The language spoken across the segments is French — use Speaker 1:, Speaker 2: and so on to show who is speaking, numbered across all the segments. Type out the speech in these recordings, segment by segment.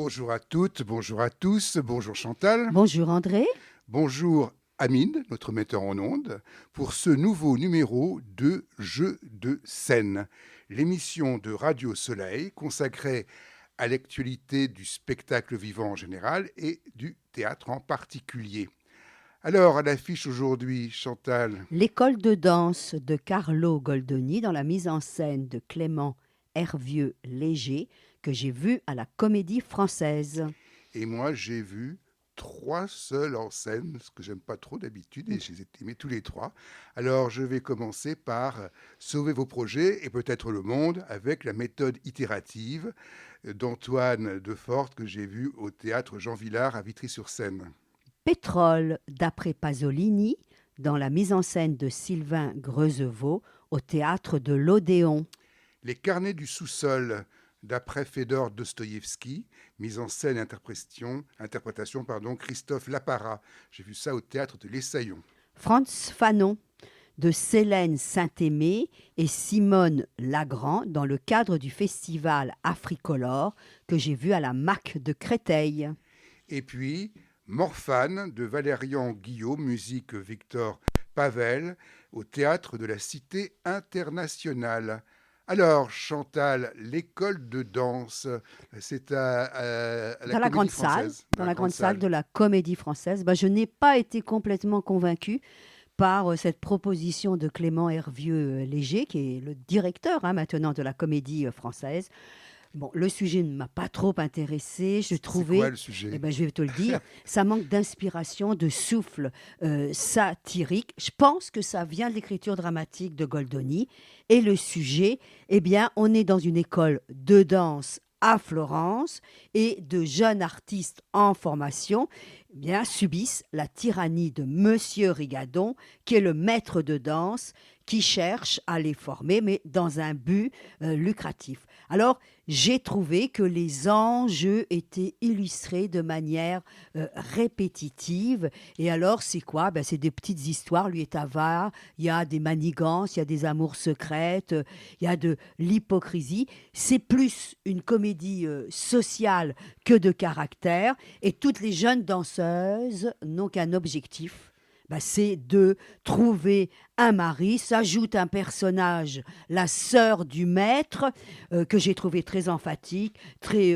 Speaker 1: Bonjour à toutes, bonjour à tous, bonjour Chantal,
Speaker 2: Bonjour André.
Speaker 1: bonjour Amine, notre metteur en ondes, pour ce nouveau numéro de Jeux de scène, l'émission de Radio Soleil consacrée à l'actualité du spectacle vivant en général et du théâtre en particulier. Alors, à l'affiche aujourd'hui, Chantal,
Speaker 2: L'école de danse de Carlo Goldoni dans la mise en scène de Clément Hervieux-Léger que j'ai vu à la Comédie Française.
Speaker 1: et moi j'ai vu trois seuls en scène, ce que j'aime pas trop d'habitude, et je les ai aimés tous les trois. Alors je vais commencer par sauver vos projets et peut-être le monde avec la méthode itérative d'Antoine Defort que j'ai vu au théâtre Jean Villard à Vitry-sur-Seine.
Speaker 2: Pétrole d'après Pasolini dans la mise en scène de Sylvain Greuzeveau au théâtre de l'Odéon.
Speaker 1: Les carnets du sous-sol d'après Fédor Dostoïevski, mise en scène et interprétation Christophe Lapara. J'ai vu ça au théâtre de l'Essaillon.
Speaker 2: Franz Fanon de Célène Saint-Aimé et Simone Lagrand dans le cadre du festival Africolore que j'ai vu à la MAC de Créteil.
Speaker 1: Et puis Morphane de Valérian Guillaume, musique Victor Pavel, au théâtre de la Cité internationale. Alors, Chantal, l'école de danse, c'est à la
Speaker 2: Dans la grande
Speaker 1: Comédie
Speaker 2: salle,
Speaker 1: Française.
Speaker 2: dans la grande salle de la Comédie Française, je n'ai pas été complètement convaincue par cette proposition de Clément Hervieux-Léger, qui est le directeur maintenant de la Comédie Française. Bon, le sujet ne m'a pas trop intéressé. Je
Speaker 1: C'est quoi
Speaker 2: trouvais,
Speaker 1: le sujet?
Speaker 2: je vais te le dire, ça manque d'inspiration, de souffle satirique. Je pense que ça vient de l'écriture dramatique de Goldoni. Et le sujet, on est dans une école de danse à Florence et de jeunes artistes en formation subissent la tyrannie de Monsieur Rigadon, qui est le maître de danse, qui cherche à les former, mais dans un but lucratif. Alors, j'ai trouvé que les enjeux étaient illustrés de manière répétitive. Et alors, c'est quoi? C'est des petites histoires. Lui est avare, il y a des manigances, il y a des amours secrètes, il y a de l'hypocrisie. C'est plus une comédie sociale que de caractère. Et toutes les jeunes danseuses n'ont qu'un objectif. C'est de trouver un mari. S'ajoute un personnage, la sœur du maître, que j'ai trouvé très emphatique, très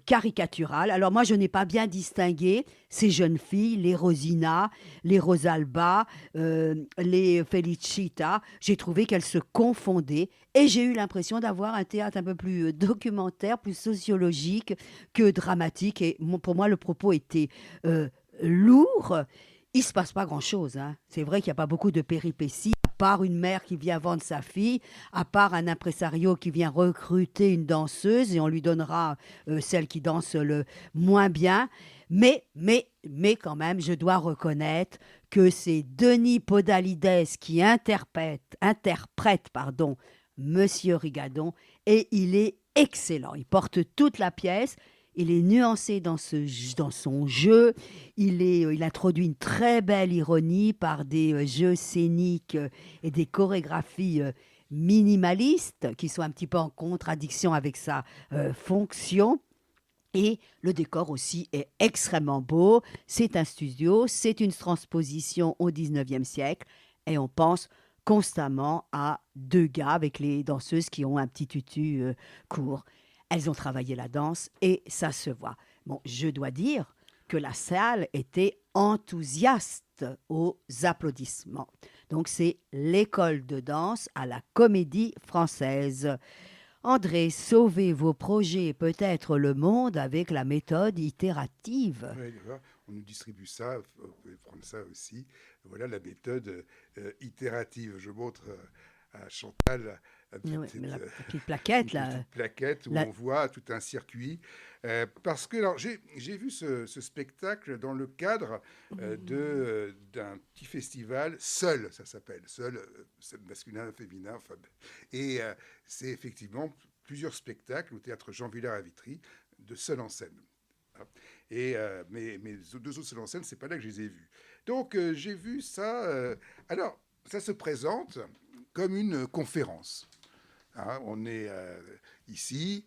Speaker 2: caricaturale. Alors moi, je n'ai pas bien distingué ces jeunes filles, les Rosina, les Rosalba, les Felicita. J'ai trouvé qu'elles se confondaient et j'ai eu l'impression d'avoir un théâtre un peu plus documentaire, plus sociologique que dramatique. Et pour moi, le propos était lourd. Il ne se passe pas grand-chose. C'est vrai qu'il n'y a pas beaucoup de péripéties, à part une mère qui vient vendre sa fille, à part un impresario qui vient recruter une danseuse et on lui donnera celle qui danse le moins bien. Mais quand même, je dois reconnaître que c'est Denis Podalides qui interprète Monsieur Rigadon, et il est excellent. Il porte toute la pièce. Il est nuancé dans son jeu. Il introduit une très belle ironie par des jeux scéniques et des chorégraphies minimalistes qui sont un petit peu en contradiction avec sa fonction. Et le décor aussi est extrêmement beau. C'est un studio, c'est une transposition au 19e siècle. Et on pense constamment à deux gars avec les danseuses qui ont un petit tutu court. Elles ont travaillé la danse et ça se voit. Bon, je dois dire que la salle était enthousiaste aux applaudissements. Donc, c'est l'école de danse à la Comédie Française. André, sauvez vos projets et peut-être le monde avec la méthode itérative.
Speaker 1: Ouais, on nous distribue ça, vous pouvez prendre ça aussi. Voilà la méthode itérative. Je montre à Chantal
Speaker 2: Oui, mais la petite plaquette,
Speaker 1: une petite
Speaker 2: là.
Speaker 1: plaquette où on voit tout un circuit. Parce que alors, j'ai vu ce spectacle dans le cadre d'un petit festival, Seul, ça s'appelle, Seul, masculin, féminin. Enfin, et c'est effectivement plusieurs spectacles au théâtre Jean Villard à Vitry, de Seul en scène. Et mes deux autres seuls en scène, c'est pas là que je les ai vus. Donc j'ai vu ça. Alors, ça se présente comme une conférence. On est ici,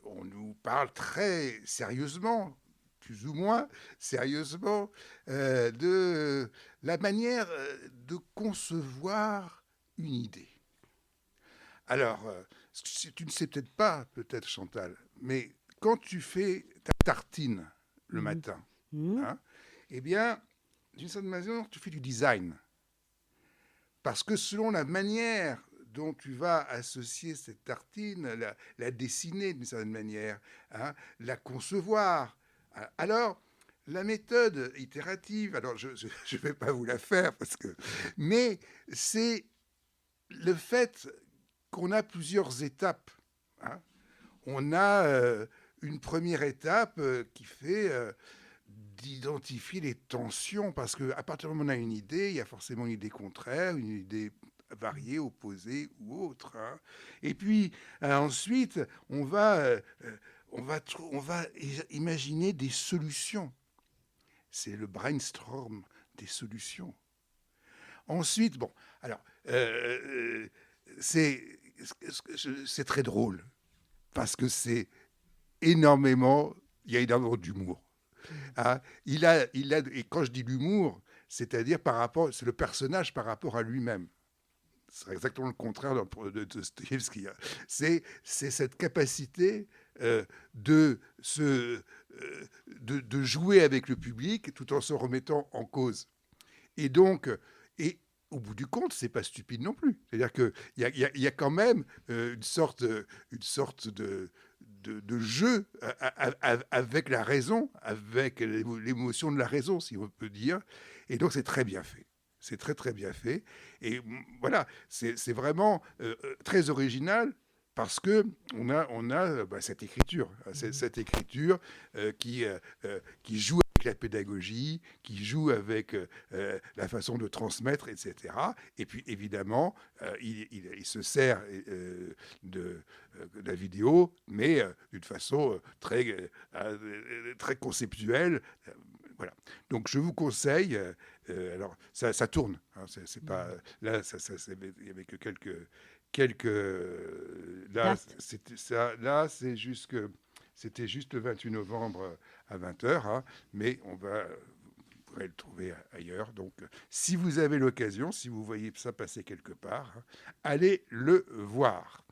Speaker 1: on nous parle très sérieusement, plus ou moins sérieusement, de la manière de concevoir une idée. Alors, tu ne sais peut-être pas, peut-être Chantal, mais quand tu fais ta tartine le
Speaker 2: Mhm.
Speaker 1: matin,
Speaker 2: Mhm.
Speaker 1: hein, eh bien, d'une certaine manière, tu fais du design. Parce que selon la manière dont tu vas associer cette tartine, la dessiner d'une certaine manière, hein, la concevoir, alors la méthode itérative, alors je ne vais pas vous la faire, mais c'est le fait qu'on a plusieurs étapes. Hein. On a une première étape qui fait d'identifier les tensions, parce qu'à partir du moment où on a une idée, il y a forcément une idée contraire, une idée variée, opposée ou autre. Hein. Et puis ensuite, on va imaginer des solutions. C'est le brainstorm des solutions. Ensuite, bon, alors, c'est très drôle, parce que il y a énormément d'humour. Hein. Et quand je dis l'humour, c'est-à-dire c'est le personnage par rapport à lui-même. C'est exactement le contraire de Dostoïevski. Hein. C'est cette capacité de, de jouer avec le public tout en se remettant en cause. Et donc, et au bout du compte, c'est pas stupide non plus. C'est-à-dire qu'il y a quand même une sorte de jeu avec la raison, avec l'émotion de la raison, si on peut dire. Et donc, c'est très bien fait. C'est très, très bien fait. Et voilà, c'est vraiment très original parce que on a cette écriture, cette écriture qui joue avec la pédagogie, qui joue avec la façon de transmettre, etc. Et puis évidemment, il se sert de la vidéo, mais d'une façon très conceptuelle. Voilà. Donc je vous conseille. Alors ça tourne. Hein, c'est pas là. Il y avait que quelques. Là,
Speaker 2: Date.
Speaker 1: c'était ça. Là, c'était juste le 28 novembre à 20h, hein, mais vous pourrez le trouver ailleurs. Donc, si vous avez l'occasion, si vous voyez ça passer quelque part, hein, allez le voir.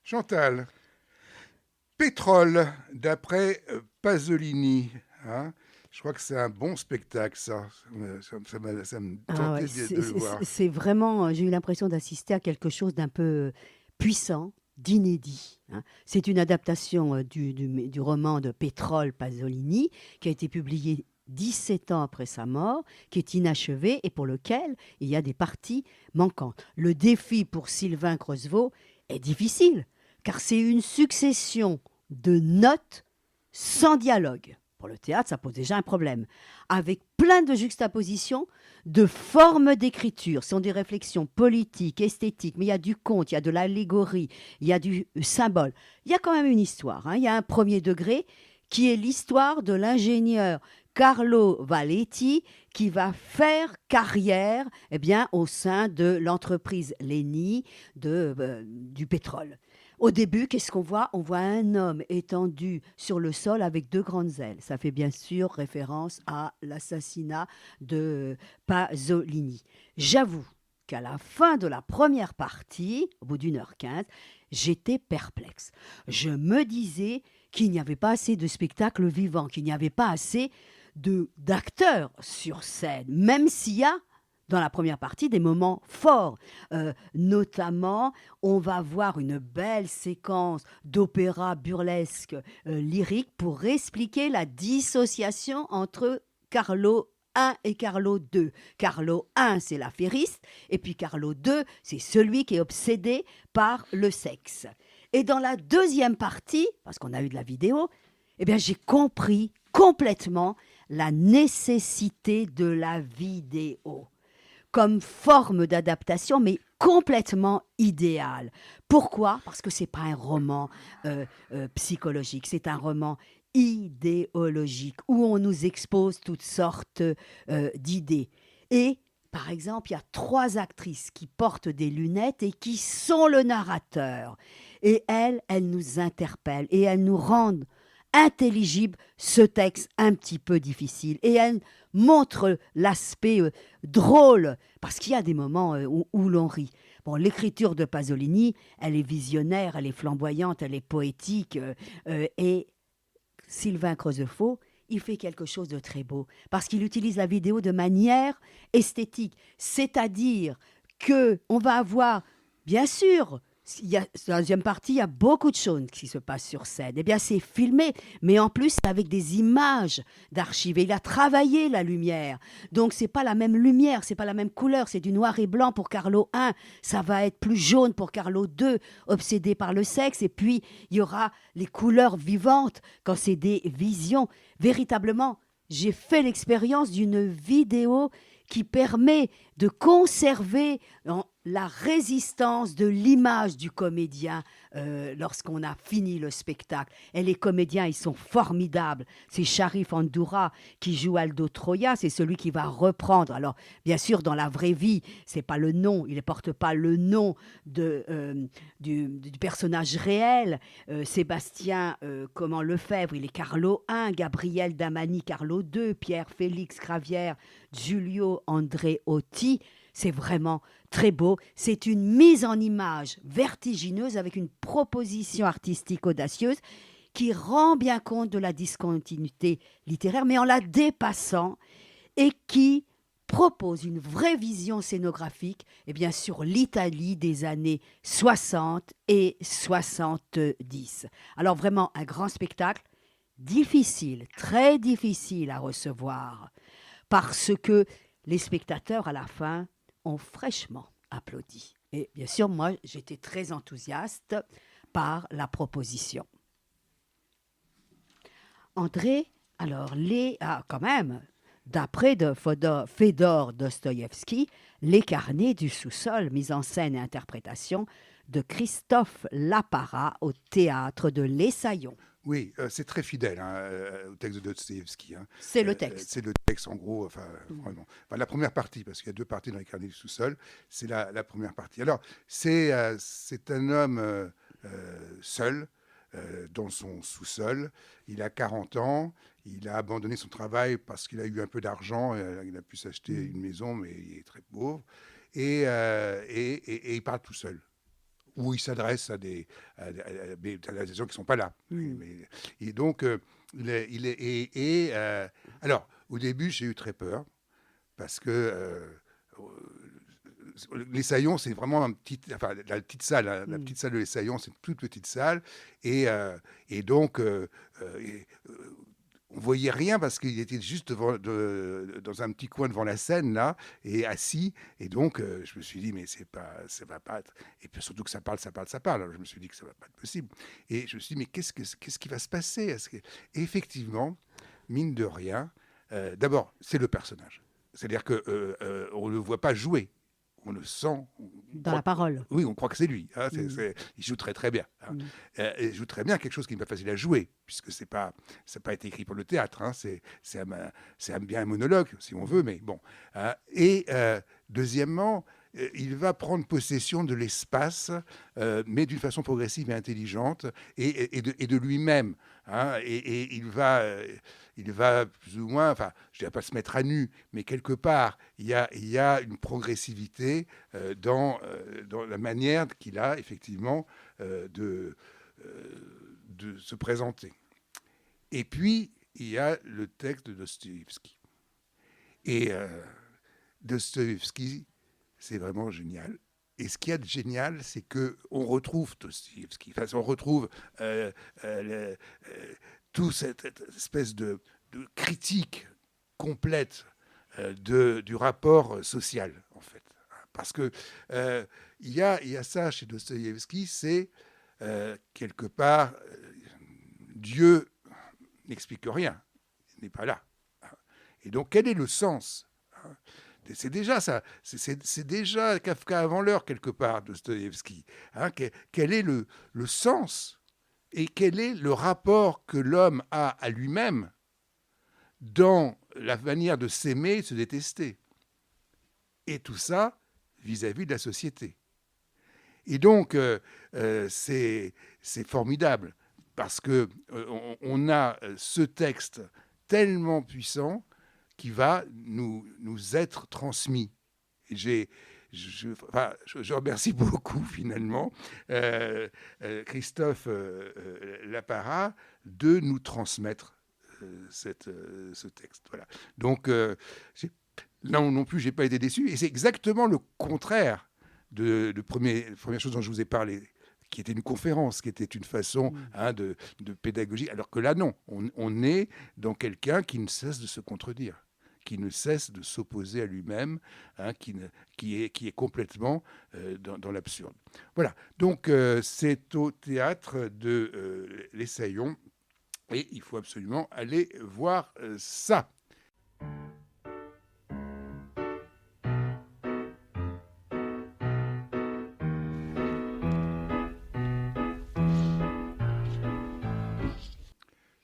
Speaker 1: Chantal, Pétrole, d'après Pasolini. Hein. Je crois que c'est un bon spectacle, ça. Ça me
Speaker 2: Ah ouais,
Speaker 1: tentait de le voir.
Speaker 2: c'est vraiment, j'ai eu l'impression d'assister à quelque chose d'un peu puissant, d'inédit. Hein. C'est une adaptation du roman de Pétrole Pasolini qui a été publié 17 ans après sa mort, qui est inachevé et pour lequel il y a des parties manquantes. Le défi pour Sylvain Creusevaux est difficile, car c'est une succession de notes sans dialogue. Pour le théâtre, ça pose déjà un problème. Avec plein de juxtapositions, de formes d'écriture. Ce sont des réflexions politiques, esthétiques, mais il y a du conte, il y a de l'allégorie, il y a du symbole. Il y a quand même une histoire. Hein. Il y a un premier degré qui est l'histoire de l'ingénieur Carlo Valetti qui va faire carrière au sein de l'entreprise Leni du pétrole. Au début, qu'est-ce qu'on voit? On voit un homme étendu sur le sol avec deux grandes ailes. Ça fait bien sûr référence à l'assassinat de Pasolini. J'avoue qu'à la fin de la première partie, au bout d'1h15, j'étais perplexe. Je me disais qu'il n'y avait pas assez de spectacles vivants, qu'il n'y avait pas assez d'acteurs sur scène, même s'il y a dans la première partie des moments forts. Notamment, on va voir une belle séquence d'opéra burlesque lyrique pour expliquer la dissociation entre Carlo I et Carlo II. Carlo I, c'est l'affairiste, et puis Carlo II, c'est celui qui est obsédé par le sexe. Et dans la deuxième partie, parce qu'on a eu de la vidéo, j'ai compris complètement la nécessité de la vidéo. comme forme d'adaptation, mais complètement idéale. Pourquoi? Parce que c'est pas un roman psychologique, c'est un roman idéologique où on nous expose toutes sortes d'idées. Et par exemple, il y a 3 actrices qui portent des lunettes et qui sont le narrateur. Et elles nous interpellent et elles nous rendent intelligible ce texte un petit peu difficile. Et elle montre l'aspect drôle, parce qu'il y a des moments où l'on rit. Bon, l'écriture de Pasolini, elle est visionnaire, elle est flamboyante, elle est poétique. Et Sylvain Creusefaux, il fait quelque chose de très beau, parce qu'il utilise la vidéo de manière esthétique. C'est-à-dire que on va avoir, bien sûr, dans la deuxième partie, il y a beaucoup de choses qui se passent sur scène. Eh bien, c'est filmé, mais en plus, c'est avec des images d'archives. Et il a travaillé la lumière. Donc, c'est pas la même lumière, c'est pas la même couleur. C'est du noir et blanc pour Carlo I. Ça va être plus jaune pour Carlo II, obsédé par le sexe. Et puis, il y aura les couleurs vivantes quand c'est des visions. Véritablement, j'ai fait l'expérience d'une vidéo qui permet de conserver la résistance de l'image du comédien lorsqu'on a fini le spectacle. Et les comédiens, ils sont formidables. C'est Sharif Andoura qui joue Aldo Troya, c'est celui qui va reprendre. Alors, bien sûr, dans la vraie vie, c'est pas le nom, il ne porte pas le nom du personnage réel. Sébastien Lefebvre, il est Carlo I, Gabriel Damani, Carlo II, Pierre Félix Cravière, Giulio Andreotti. C'est vraiment très beau. C'est une mise en image vertigineuse avec une proposition artistique audacieuse qui rend bien compte de la discontinuité littéraire, mais en la dépassant, et qui propose une vraie vision scénographique sur l'Italie des années 60 et 70. Alors vraiment un grand spectacle, difficile, très difficile à recevoir, parce que les spectateurs à la fin ont fraîchement applaudi. Et bien sûr, moi, j'étais très enthousiaste par la proposition. André, alors, quand même, d'après Fédor Dostoïevski, Les carnets du sous-sol, mise en scène et interprétation de Christophe Lapara au théâtre de l'Essaillon.
Speaker 1: Oui, c'est très fidèle au texte de Dostoïevski.
Speaker 2: C'est le texte.
Speaker 1: C'est le texte, en gros, vraiment. La première partie, parce qu'il y a 2 parties dans Les carnets du sous-sol, c'est la première partie. Alors, c'est un homme seul, dans son sous-sol. Il a 40 ans, il a abandonné son travail parce qu'il a eu un peu d'argent, il a pu s'acheter une maison, mais il est très pauvre. Et il parle tout seul. Où il s'adresse à des gens qui ne sont pas là. Et donc, alors, au début, j'ai eu très peur, parce que l'Essaillon, c'est vraiment la petite salle. La petite salle de l'Essaillon, c'est une toute petite salle. Et donc, on voyait rien parce qu'il était juste dans un petit coin devant la scène, là, et assis. Et donc, je me suis dit, mais ça va pas être... Et puis surtout que ça parle. Alors, je me suis dit que ça va pas être possible. Et je me suis dit, mais qu'est-ce qui va se passer? Et effectivement, mine de rien, d'abord, c'est le personnage. C'est-à-dire qu'on ne le voit pas jouer. On le sent.
Speaker 2: Dans la parole.
Speaker 1: Oui, on croit que c'est lui. Il joue très très bien. Il joue très bien quelque chose qui n'est pas facile à jouer, puisque ça n'a pas été écrit pour le théâtre. C'est bien un monologue, si on veut, mais bon. Et deuxièmement, il va prendre possession de l'espace, mais d'une façon progressive et intelligente, et de lui-même. Et il va plus ou moins, enfin, je ne dirais pas se mettre à nu, mais quelque part, il y a une progressivité dans la manière qu'il a, effectivement, de se présenter. Et puis, il y a le texte de Dostoïevski. Et Dostoïevski, c'est vraiment génial. Et ce qu'il y a de génial, c'est qu'on retrouve Dostoïevski. Enfin, on retrouve toute cette espèce de critique complète du rapport social, en fait. Parce que il y a ça chez Dostoïevski, c'est quelque part, Dieu n'explique rien, il n'est pas là. Et donc, quel est le sens C'est déjà ça, c'est déjà Kafka avant l'heure, quelque part, Dostoïevski. Hein, quel est le sens et quel est le rapport que l'homme a à lui-même dans la manière de s'aimer et de se détester. Et tout ça vis-à-vis de la société. Et donc, c'est formidable, parce qu'on on a ce texte tellement puissant qui va nous être transmis. Et je remercie beaucoup, finalement, Christophe Lapara de nous transmettre ce texte. Voilà. Donc, là non plus, je n'ai pas été déçu. Et c'est exactement le contraire de première chose dont je vous ai parlé, qui était une conférence, qui était une façon de pédagogie. Alors que là, non. On est dans quelqu'un qui ne cesse de se contredire, qui ne cesse de s'opposer à lui-même, qui est complètement dans l'absurde. Voilà. Donc, c'est au théâtre de l'Essaillon. Et il faut absolument aller voir ça.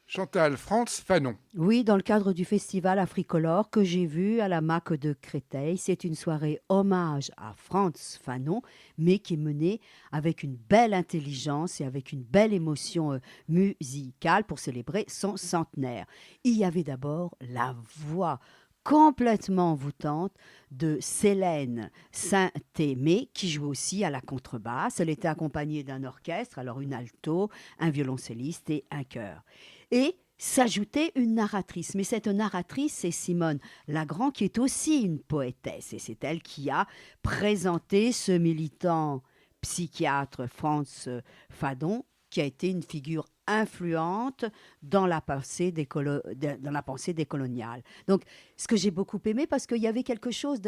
Speaker 1: Chantal, Frantz Fanon.
Speaker 2: Oui, dans le cadre du festival Africolore que j'ai vu à la MAC de Créteil, c'est une soirée hommage à Frantz Fanon, mais qui est menée avec une belle intelligence et avec une belle émotion musicale pour célébrer son centenaire. Il y avait d'abord la voix complètement envoûtante de Célène Saint-Aimé, qui joue aussi à la contrebasse. Elle était accompagnée d'un orchestre, alors une alto, un violoncelliste et un chœur. Et s'ajoutait une narratrice. Mais cette narratrice, c'est Simone Lagrand, qui est aussi une poétesse. Et c'est elle qui a présenté ce militant psychiatre Frantz Fanon, qui a été une figure influente dans la pensée décoloniale. Donc, ce que j'ai beaucoup aimé, parce qu'il y avait quelque chose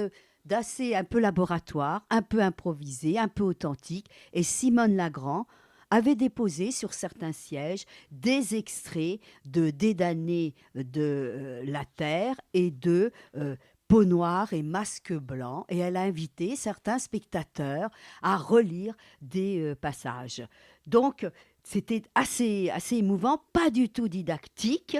Speaker 2: d'assez un peu laboratoire, un peu improvisé, un peu authentique. Et Simone Lagrand avait déposé sur certains sièges des extraits de Dédané de la Terre et de Peau noire et masque blanc, et elle a invité certains spectateurs à relire des passages. Donc, c'était assez émouvant, pas du tout didactique,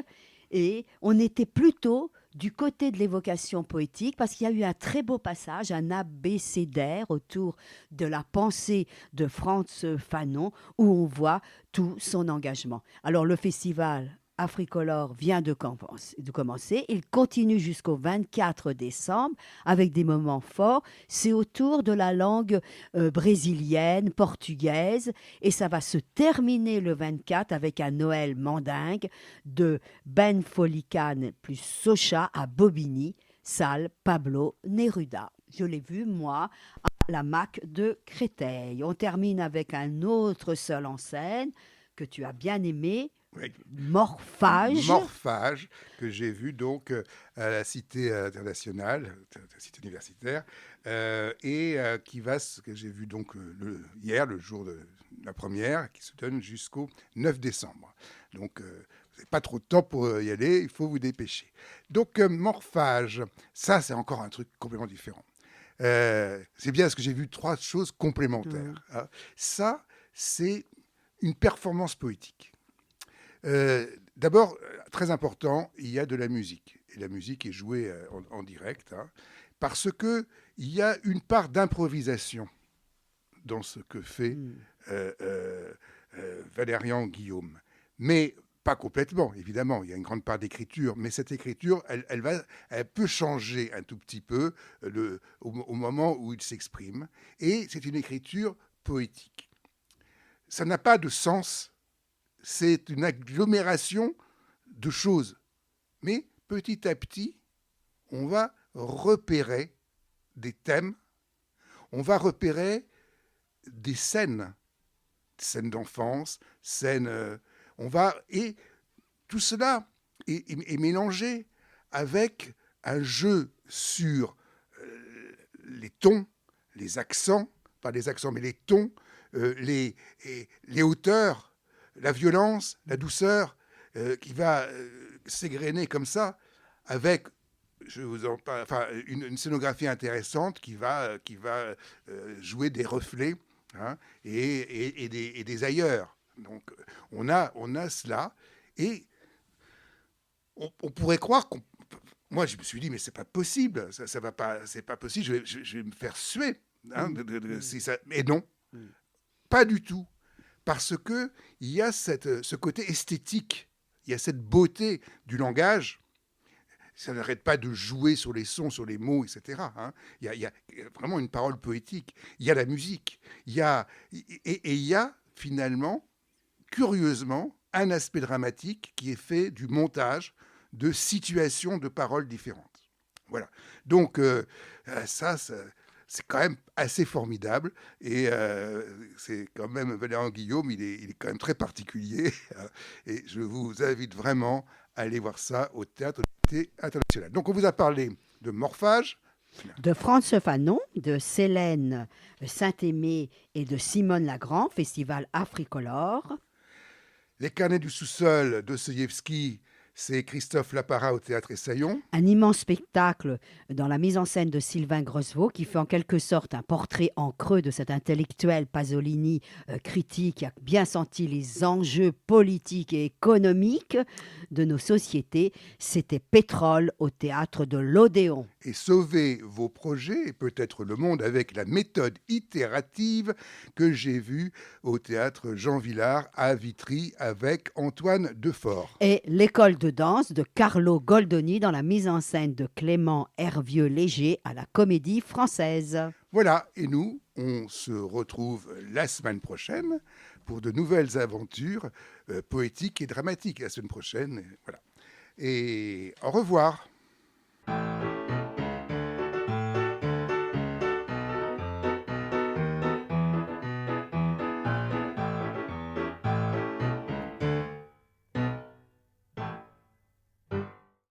Speaker 2: et on était plutôt du côté de l'évocation poétique, parce qu'il y a eu un très beau passage, un abécédaire autour de la pensée de Frantz Fanon, où on voit tout son engagement. Alors le festival Africolore vient de commencer. Il continue jusqu'au 24 décembre avec des moments forts. C'est autour de la langue brésilienne, portugaise, et ça va se terminer le 24 avec un Noël mandingue de Ben Folican plus Socha à Bobigny, salle Pablo Neruda. Je l'ai vu, moi, à la MAC de Créteil. On termine avec un autre seul en scène que tu as bien aimé,
Speaker 1: Oui.
Speaker 2: Morphage,
Speaker 1: que j'ai vu donc à la Cité internationale, la Cité universitaire, que j'ai vu donc hier, le jour de la première, qui se donne jusqu'au 9 décembre. Donc, vous n'avez pas trop de temps pour y aller, il faut vous dépêcher. Donc, Morphage, ça, c'est encore un truc complètement différent. C'est bien parce que j'ai vu 3 choses complémentaires. Hein. Ça, c'est une performance poétique. D'abord, très important, il y a de la musique. Et la musique est jouée en direct, hein, parce qu'il y a une part d'improvisation dans ce que fait Valérian Guillaume. Mais pas complètement, évidemment. Il y a une grande part d'écriture. Mais cette écriture, elle peut changer un tout petit peu au moment où il s'exprime. Et c'est une écriture poétique. Ça n'a pas de sens. C'est une agglomération de choses. Mais petit à petit, on va repérer des thèmes, on va repérer des scènes d'enfance, et tout cela est mélangé avec un jeu sur les tons, les accents, pas les accents, mais les tons, les hauteurs, la violence, la douceur, qui va s'égrener comme ça, avec je vous en parle, enfin, une scénographie intéressante qui va jouer des reflets, hein, et des ailleurs. Donc, on a cela, et on pourrait croire qu'on. Moi, je me suis dit, mais c'est pas possible, ça va pas, c'est pas possible, je vais me faire suer, hein, si ça. Mais non, pas du tout, parce que il y a ce côté esthétique, il y a cette beauté du langage. Ça n'arrête pas de jouer sur les sons, sur les mots, etc., hein. Il y a vraiment une parole poétique. Il y a la musique. Et il y a finalement, curieusement, un aspect dramatique qui est fait du montage de situations de paroles différentes. Voilà. Donc, c'est quand même assez formidable. Et c'est quand même, Valérian Guillaume, il est quand même très particulier. Et je vous invite vraiment à aller voir ça au Théâtre International. Donc, on vous a parlé de Morphage.
Speaker 2: De Franz Fanon, de Célène Saint-Aimé et de Simone Lagrand, Festival Africolore.
Speaker 1: Les Carnets du sous-sol, Dostoïevski, c'est Christophe Lapara au Théâtre Essaillon.
Speaker 2: Un immense spectacle dans la mise en scène de Sylvain Grosvaux qui fait en quelque sorte un portrait en creux de cet intellectuel Pasolini critique qui a bien senti les enjeux politiques et économiques de nos sociétés. C'était Pétrole au Théâtre de l'Odéon.
Speaker 1: Et sauvez vos projets et peut-être le monde avec la méthode itérative que j'ai vue au Théâtre Jean Villard à Vitry avec Antoine Defort.
Speaker 2: Et l'école de danse de Carlo Goldoni dans la mise en scène de Clément Hervieux-Léger à la Comédie Française.
Speaker 1: Voilà, et nous, on se retrouve la semaine prochaine pour de nouvelles aventures poétiques et dramatiques. La semaine prochaine, voilà. Et au revoir.